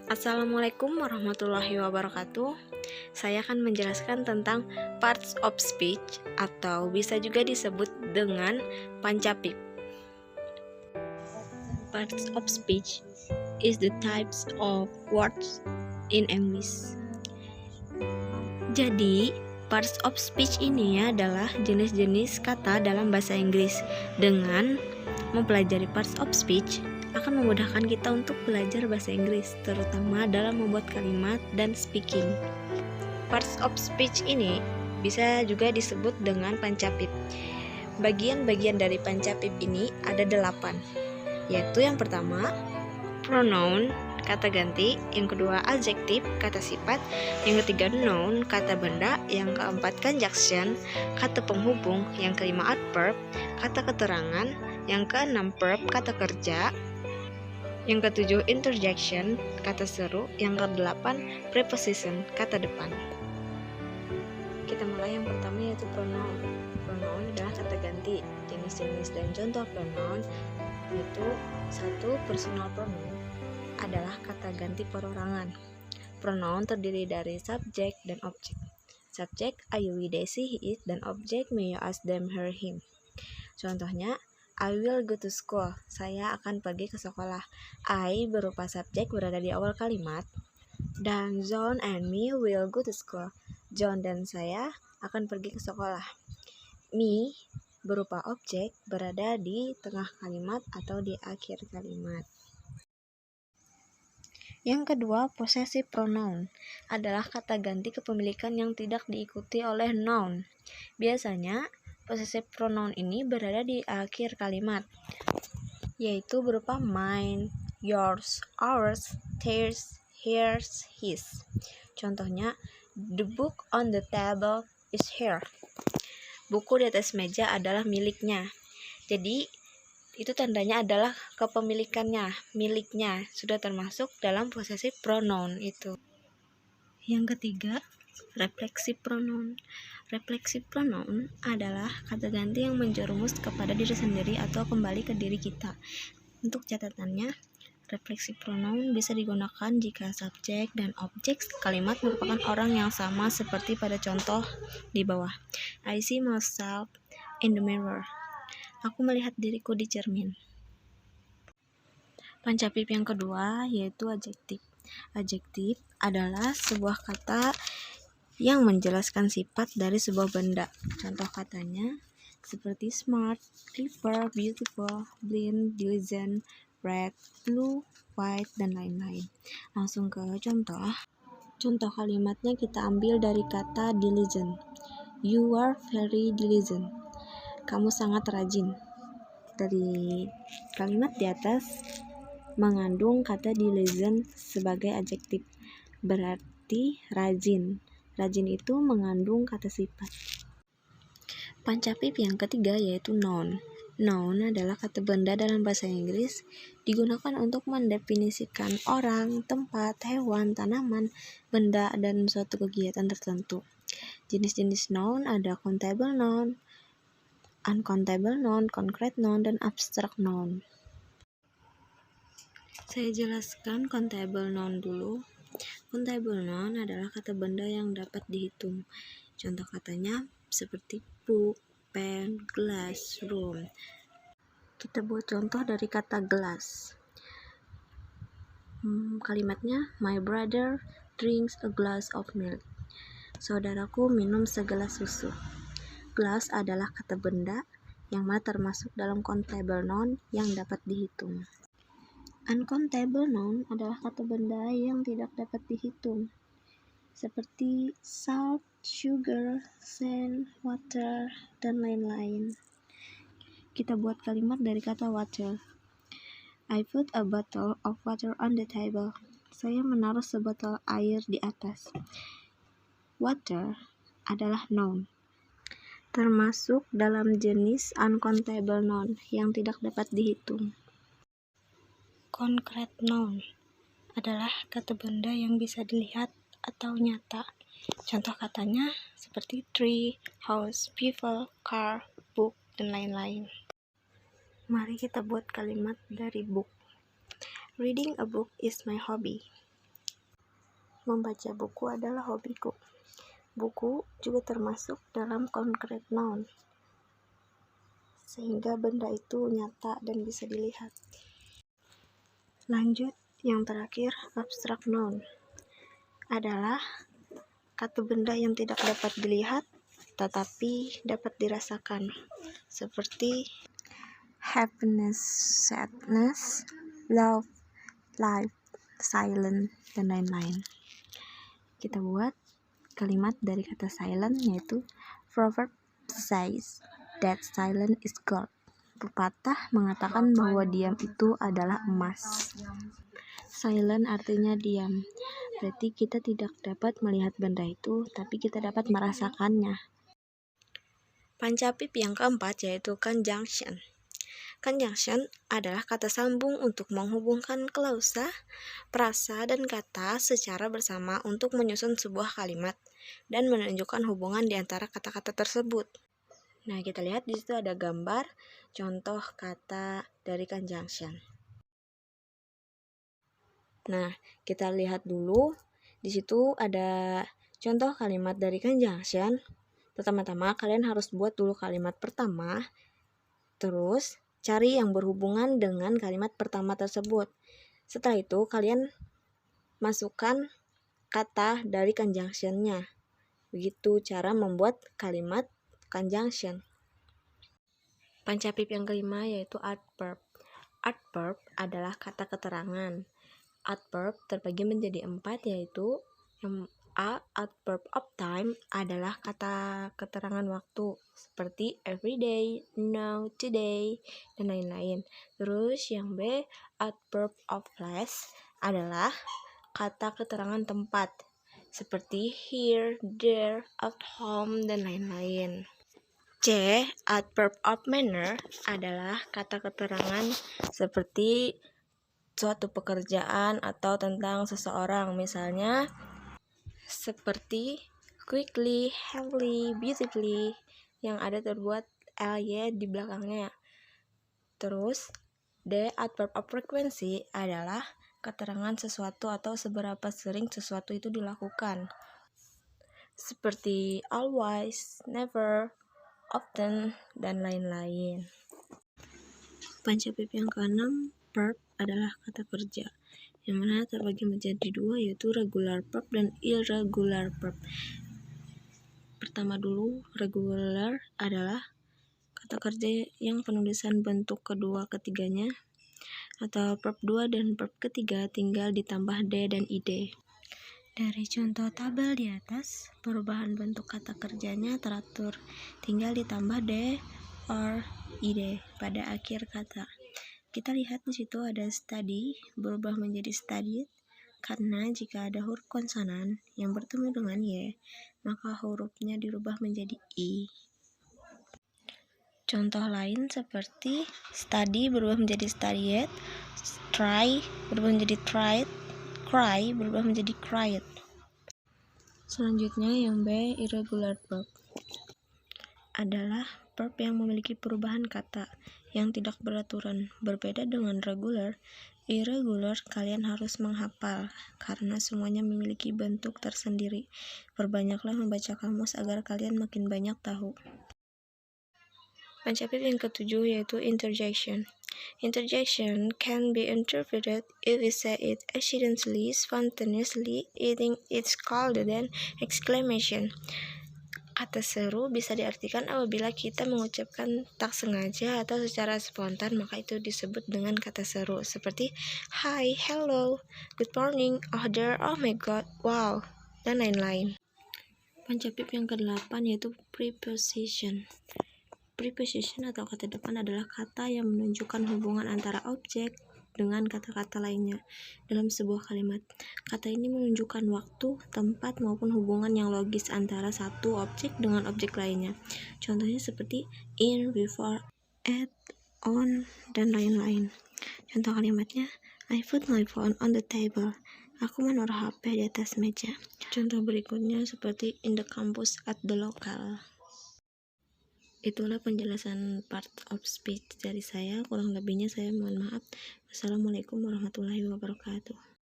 Assalamualaikum warahmatullahi wabarakatuh. Saya akan menjelaskan tentang parts of speech atau bisa juga disebut dengan pancapip. Parts of speech is the types of words in English. Jadi, parts of speech ini adalah jenis-jenis kata dalam bahasa Inggris. Dengan mempelajari parts of speech akan memudahkan kita untuk belajar bahasa Inggris, terutama dalam membuat kalimat dan speaking. Parts of speech ini bisa juga disebut dengan pancapip. Bagian-bagian dari pancapip ini ada 8, yaitu yang pertama, pronoun, kata ganti, yang kedua adjektif, kata sifat, yang ketiga noun, kata benda, yang keempat conjunction, kata penghubung, yang kelima adverb, kata keterangan, yang keenam verb, kata kerja, yang ketujuh interjection, kata seru, yang kedelapan preposition, kata depan. Kita mulai yang pertama yaitu pronoun. Pronoun adalah kata ganti. Jenis-jenis dan contoh pronoun yaitu 1. Personal pronoun adalah kata ganti perorangan. Pronoun terdiri dari subjek dan objek. Subjek I, we, they, she, he, it, dan objek me, you, us, them, her, him. Contohnya, I will go to school. Saya akan pergi ke sekolah. I berupa subjek berada di awal kalimat. Dan John and me will go to school. John dan saya akan pergi ke sekolah. Me berupa objek berada di tengah kalimat atau di akhir kalimat. Yang kedua, possessive pronoun adalah kata ganti kepemilikan yang tidak diikuti oleh noun. Biasanya, possessive pronoun ini berada di akhir kalimat, yaitu berupa mine, yours, ours, theirs, hers, his. Contohnya, the book on the table is here. Buku di atas meja adalah miliknya. Jadi, itu tandanya adalah kepemilikannya, miliknya, sudah termasuk dalam possessive pronoun itu. Yang ketiga, reflexive pronoun. Reflexive pronoun adalah kata ganti yang menjerumus kepada diri sendiri atau kembali ke diri kita. Untuk catatannya, reflexive pronoun bisa digunakan jika subjek dan objek kalimat merupakan orang yang sama seperti pada contoh di bawah. I see myself in the mirror. Aku melihat diriku di cermin. Pancapip yang kedua yaitu adjektif. Adjektif adalah sebuah kata yang menjelaskan sifat dari sebuah benda. Contoh katanya seperti smart, clever, beautiful, blind, diligent, red, blue, white, dan lain-lain. Langsung ke contoh. Contoh kalimatnya kita ambil dari kata diligent. You are very diligent. Kamu sangat rajin. Dari kalimat di atas mengandung kata diligent sebagai adjektif. Berarti rajin. Rajin itu mengandung kata sifat. Pancapip yang ketiga yaitu noun. Noun adalah kata benda dalam bahasa Inggris, digunakan untuk mendefinisikan orang, tempat, hewan, tanaman, benda, dan suatu kegiatan tertentu. Jenis-jenis noun ada countable noun, uncountable noun, concrete noun, dan abstract noun. Saya jelaskan countable noun dulu. Countable noun adalah kata benda yang dapat dihitung. Contoh katanya seperti book, pen, glass, room. Kita buat contoh dari kata gelas. Kalimatnya, my brother drinks a glass of milk. Saudaraku minum segelas susu. Gelas adalah kata benda yang mana termasuk dalam countable noun yang dapat dihitung. Uncountable noun adalah kata benda yang tidak dapat dihitung, seperti salt, sugar, sand, water, dan lain-lain. Kita buat kalimat dari kata water. I put a bottle of water on the table. Saya menaruh sebotol air di atas. Water adalah noun, termasuk dalam jenis uncountable noun yang tidak dapat dihitung. Concrete noun adalah kata benda yang bisa dilihat atau nyata. Contoh katanya seperti tree, house, people, car, book, dan lain-lain. Mari kita buat kalimat dari book. Reading a book is my hobby. Membaca buku adalah hobiku. Buku juga termasuk dalam concrete noun, sehingga benda itu nyata dan bisa dilihat. Lanjut, yang terakhir, abstract noun adalah kata benda yang tidak dapat dilihat tetapi dapat dirasakan, seperti happiness, sadness, love, life, silent, dan lain-lain. Kita buat kalimat dari kata silent, yaitu proverb says that silent is gold. Pepatah mengatakan bahwa diam itu adalah emas. Silent artinya diam. Berarti kita tidak dapat melihat benda itu, tapi kita dapat merasakannya. Pancapip yang keempat yaitu conjunction. Conjunction adalah kata sambung untuk menghubungkan klausa, frasa, dan kata secara bersama untuk menyusun sebuah kalimat dan menunjukkan hubungan di antara kata-kata tersebut. Nah, kita lihat di situ ada gambar contoh kata dari conjunction. Nah, kita lihat dulu di situ ada contoh kalimat dari conjunction. Pertama-tama kalian harus buat dulu kalimat pertama, terus cari yang berhubungan dengan kalimat pertama tersebut. Setelah itu kalian masukkan kata dari conjunction-nya. Begitu cara membuat kalimat conjunction. Pancapip yang kelima yaitu adverb. Adverb adalah kata keterangan. Adverb terbagi menjadi 4, yaitu yang A, adverb of time adalah kata keterangan waktu seperti everyday, now, today, dan lain-lain. Terus yang B, adverb of place adalah kata keterangan tempat seperti here, there, at home, dan lain-lain. C, adverb of manner adalah kata keterangan seperti suatu pekerjaan atau tentang seseorang, misalnya seperti quickly, heavily, beautifully, yang ada terbuat ly di belakangnya. Terus D, adverb of frequency adalah keterangan sesuatu atau seberapa sering sesuatu itu dilakukan, seperti always, never, often, dan lain-lain. Pancapip yang keenam, verb adalah kata kerja, yang mana terbagi menjadi 2, yaitu regular verb dan irregular verb. Pertama dulu, regular adalah kata kerja yang penulisan bentuk kedua ketiganya atau verb 2 dan verb ketiga tinggal ditambah d dan id. Dari contoh tabel di atas, perubahan bentuk kata kerjanya teratur, tinggal ditambah d or id pada akhir kata. Kita lihat di situ ada study berubah menjadi studied karena jika ada huruf konsonan yang bertemu dengan y, maka hurufnya dirubah menjadi i. Contoh lain seperti study berubah menjadi studied, try berubah menjadi tried, cry berubah menjadi cried. Selanjutnya yang B, irregular verb adalah verb yang memiliki perubahan kata yang tidak beraturan. Berbeda dengan regular, irregular kalian harus menghafal karena semuanya memiliki bentuk tersendiri. Perbanyaklah membaca kamus agar kalian makin banyak tahu. Pancapip yang ketujuh yaitu interjection. Interjection can be interpreted if we say it accidentally, spontaneously, it's called an exclamation. Kata seru bisa diartikan apabila kita mengucapkan tak sengaja atau secara spontan, maka itu disebut dengan kata seru, seperti hi, hello, good morning, oh there, oh my god, wow, dan lain-lain. Pancapip yang ke-8 yaitu preposition. Preposition atau kata depan adalah kata yang menunjukkan hubungan antara objek dengan kata-kata lainnya dalam sebuah kalimat. Kata ini menunjukkan waktu, tempat, maupun hubungan yang logis antara satu objek dengan objek lainnya. Contohnya seperti in, before, at, on, dan lain-lain. Contoh kalimatnya, I put my phone on the table. Aku menaruh HP di atas meja. Contoh berikutnya seperti in the campus, at the local. Itulah penjelasan part of speech dari saya. Kurang lebihnya saya mohon maaf. Wassalamualaikum warahmatullahi wabarakatuh.